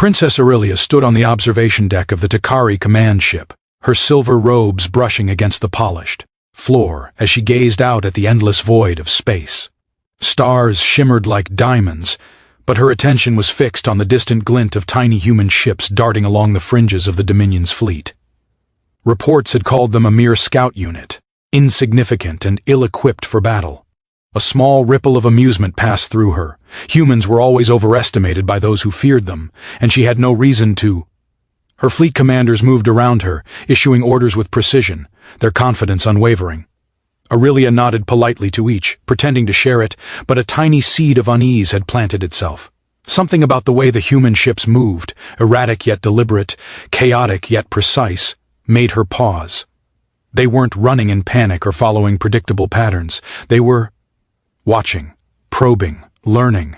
Princess Aurelia stood on the observation deck of the Takari command ship, her silver robes brushing against the polished floor as she gazed out at the endless void of space. Stars shimmered like diamonds, but her attention was fixed on the distant glint of tiny human ships darting along the fringes of the Dominion's fleet. Reports had called them a mere scout unit, insignificant and ill-equipped for battle. A small ripple of amusement passed through her. Humans were always overestimated by those who feared them, and she had no reason to. Her fleet commanders moved around her, issuing orders with precision, their confidence unwavering. Aurelia nodded politely to each, pretending to share it, but a tiny seed of unease had planted itself. Something about the way the human ships moved, erratic yet deliberate, chaotic yet precise, made her pause. They weren't running in panic or following predictable patterns. They were watching, probing, learning.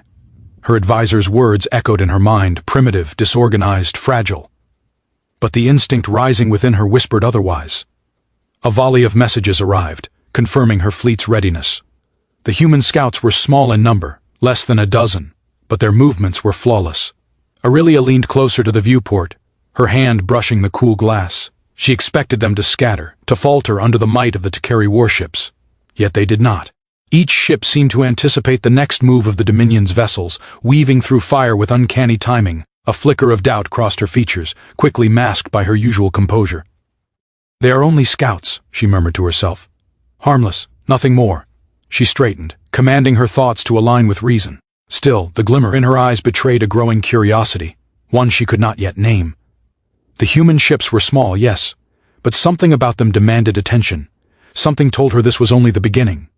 Her advisor's words echoed in her mind, primitive, disorganized, fragile. But the instinct rising within her whispered otherwise. A volley of messages arrived, confirming her fleet's readiness. The human scouts were small in number, less than a dozen, but their movements were flawless. Aurelia leaned closer to the viewport, her hand brushing the cool glass. She expected them to scatter, to falter under the might of the Takari warships. Yet they did not. Each ship seemed to anticipate the next move of the Dominion's vessels, weaving through fire with uncanny timing. A flicker of doubt crossed her features, quickly masked by her usual composure. "They are only scouts," she murmured to herself. "Harmless, nothing more." She straightened, commanding her thoughts to align with reason. Still, the glimmer in her eyes betrayed a growing curiosity, one she could not yet name. The human ships were small, yes, but something about them demanded attention. Something told her this was only the beginning.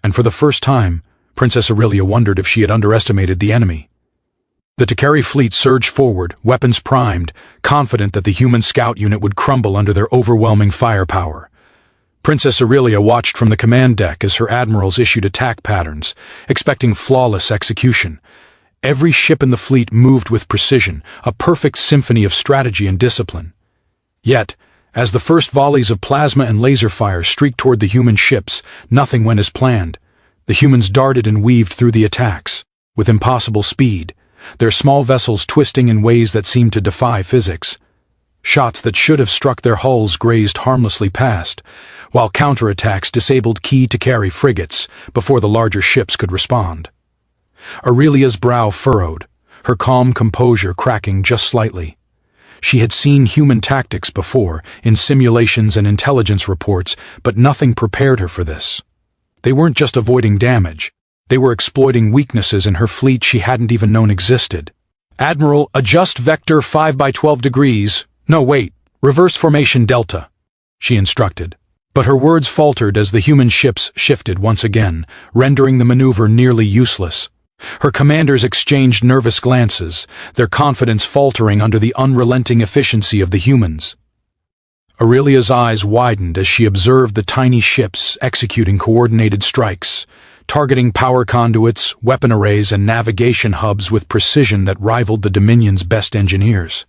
And for the first time, Princess Aurelia wondered if she had underestimated the enemy. The Takari fleet surged forward, weapons primed, confident that the human scout unit would crumble under their overwhelming firepower. Princess Aurelia watched from the command deck as her admirals issued attack patterns, expecting flawless execution. Every ship in the fleet moved with precision, a perfect symphony of strategy and discipline. Yet, as the first volleys of plasma and laser fire streaked toward the human ships, nothing went as planned. The humans darted and weaved through the attacks, with impossible speed, their small vessels twisting in ways that seemed to defy physics. Shots that should have struck their hulls grazed harmlessly past, while counterattacks disabled key Takari frigates before the larger ships could respond. Aurelia's brow furrowed, her calm composure cracking just slightly. She had seen human tactics before, in simulations and intelligence reports, but nothing prepared her for this. They weren't just avoiding damage. They were exploiting weaknesses in her fleet she hadn't even known existed. "Admiral, adjust vector 5 by 12 degrees. No, wait, reverse formation delta," she instructed. But her words faltered as the human ships shifted once again, rendering the maneuver nearly useless. Her commanders exchanged nervous glances, their confidence faltering under the unrelenting efficiency of the humans. Aurelia's eyes widened as she observed the tiny ships executing coordinated strikes, targeting power conduits, weapon arrays, and navigation hubs with precision that rivaled the Dominion's best engineers.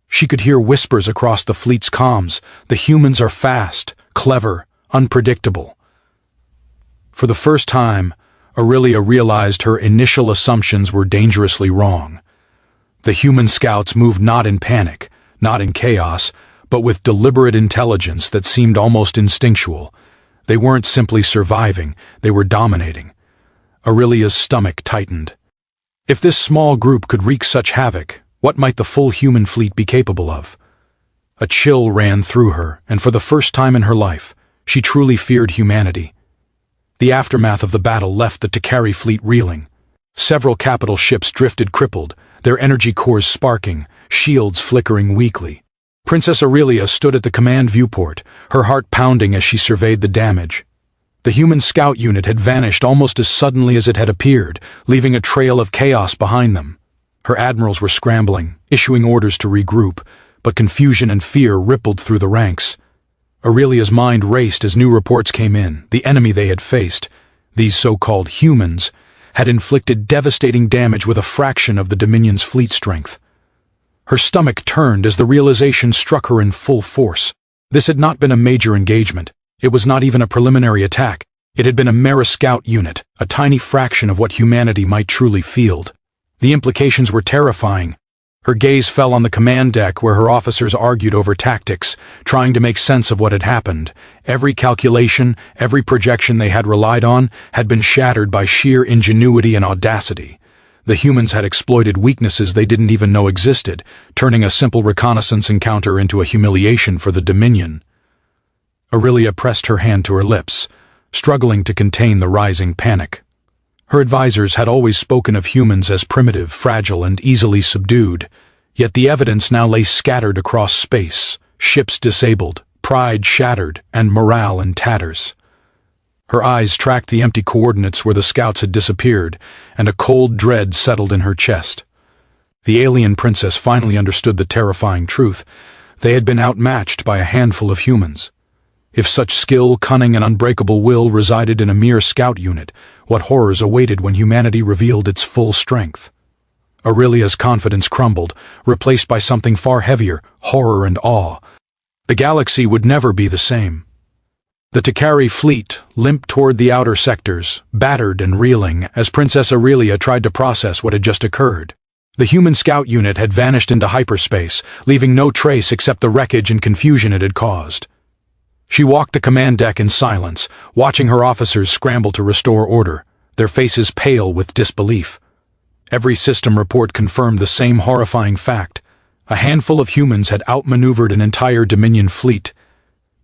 She could hear whispers across the fleet's comms. The humans are fast, clever, unpredictable. For the first time, Aurelia realized her initial assumptions were dangerously wrong. The human scouts moved not in panic, not in chaos, but with deliberate intelligence that seemed almost instinctual. They weren't simply surviving, they were dominating. Aurelia's stomach tightened. If this small group could wreak such havoc, what might the full human fleet be capable of? A chill ran through her, and for the first time in her life, she truly feared humanity. The aftermath of the battle left the Takari fleet reeling. Several capital ships drifted crippled, their energy cores sparking, shields flickering weakly. Princess Aurelia stood at the command viewport, her heart pounding as she surveyed the damage. The human scout unit had vanished almost as suddenly as it had appeared, leaving a trail of chaos behind them. Her admirals were scrambling, issuing orders to regroup, but confusion and fear rippled through the ranks. Aurelia's mind raced as new reports came in. The enemy they had faced, these so-called humans, had inflicted devastating damage with a fraction of the Dominion's fleet strength. Her stomach turned as the realization struck her in full force. This had not been a major engagement. It was not even a preliminary attack. It had been a mere scout unit, a tiny fraction of what humanity might truly field. The implications were terrifying. Her gaze fell on the command deck where her officers argued over tactics, trying to make sense of what had happened. Every calculation, every projection they had relied on, had been shattered by sheer ingenuity and audacity. The humans had exploited weaknesses they didn't even know existed, turning a simple reconnaissance encounter into a humiliation for the Dominion. Aurelia pressed her hand to her lips, struggling to contain the rising panic. Her advisors had always spoken of humans as primitive, fragile, and easily subdued, yet the evidence now lay scattered across space, ships disabled, pride shattered, and morale in tatters. Her eyes tracked the empty coordinates where the scouts had disappeared, and a cold dread settled in her chest. The alien princess finally understood the terrifying truth. They had been outmatched by a handful of humans. If such skill, cunning, and unbreakable will resided in a mere scout unit, what horrors awaited when humanity revealed its full strength? Aurelia's confidence crumbled, replaced by something far heavier, horror and awe. The galaxy would never be the same. The Takari fleet limped toward the outer sectors, battered and reeling, as Princess Aurelia tried to process what had just occurred. The human scout unit had vanished into hyperspace, leaving no trace except the wreckage and confusion it had caused. She walked the command deck in silence, watching her officers scramble to restore order, their faces pale with disbelief. Every system report confirmed the same horrifying fact. A handful of humans had outmaneuvered an entire Dominion fleet.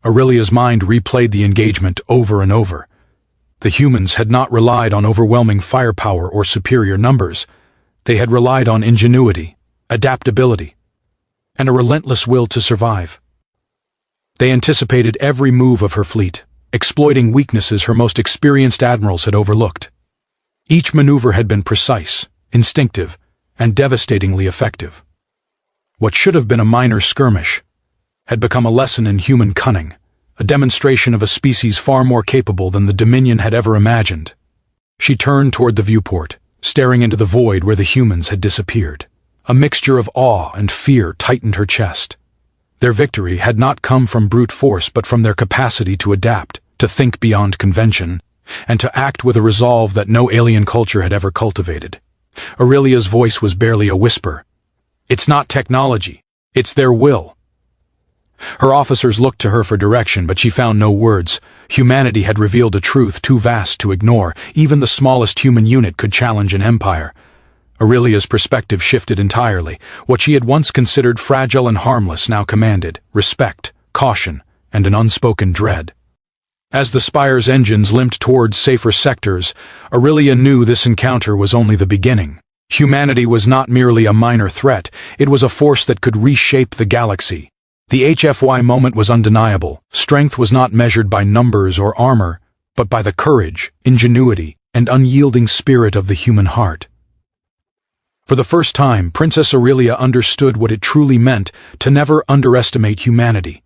Aurelia's mind replayed the engagement over and over. The humans had not relied on overwhelming firepower or superior numbers. They had relied on ingenuity, adaptability, and a relentless will to survive. They anticipated every move of her fleet, exploiting weaknesses her most experienced admirals had overlooked. Each maneuver had been precise, instinctive, and devastatingly effective. What should have been a minor skirmish had become a lesson in human cunning, a demonstration of a species far more capable than the Dominion had ever imagined. She turned toward the viewport, staring into the void where the humans had disappeared. A mixture of awe and fear tightened her chest. Their victory had not come from brute force but from their capacity to adapt, to think beyond convention, and to act with a resolve that no alien culture had ever cultivated. Aurelia's voice was barely a whisper. It's not technology, it's their will. Her officers looked to her for direction, but she found no words. Humanity had revealed a truth too vast to ignore. Even the smallest human unit could challenge an empire. Aurelia's perspective shifted entirely. What she had once considered fragile and harmless now commanded respect, caution, and an unspoken dread. As the Spire's engines limped towards safer sectors, Aurelia knew this encounter was only the beginning. Humanity was not merely a minor threat, it was a force that could reshape the galaxy. The HFY moment was undeniable. Strength was not measured by numbers or armor, but by the courage, ingenuity, and unyielding spirit of the human heart. For the first time, Princess Aurelia understood what it truly meant to never underestimate humanity.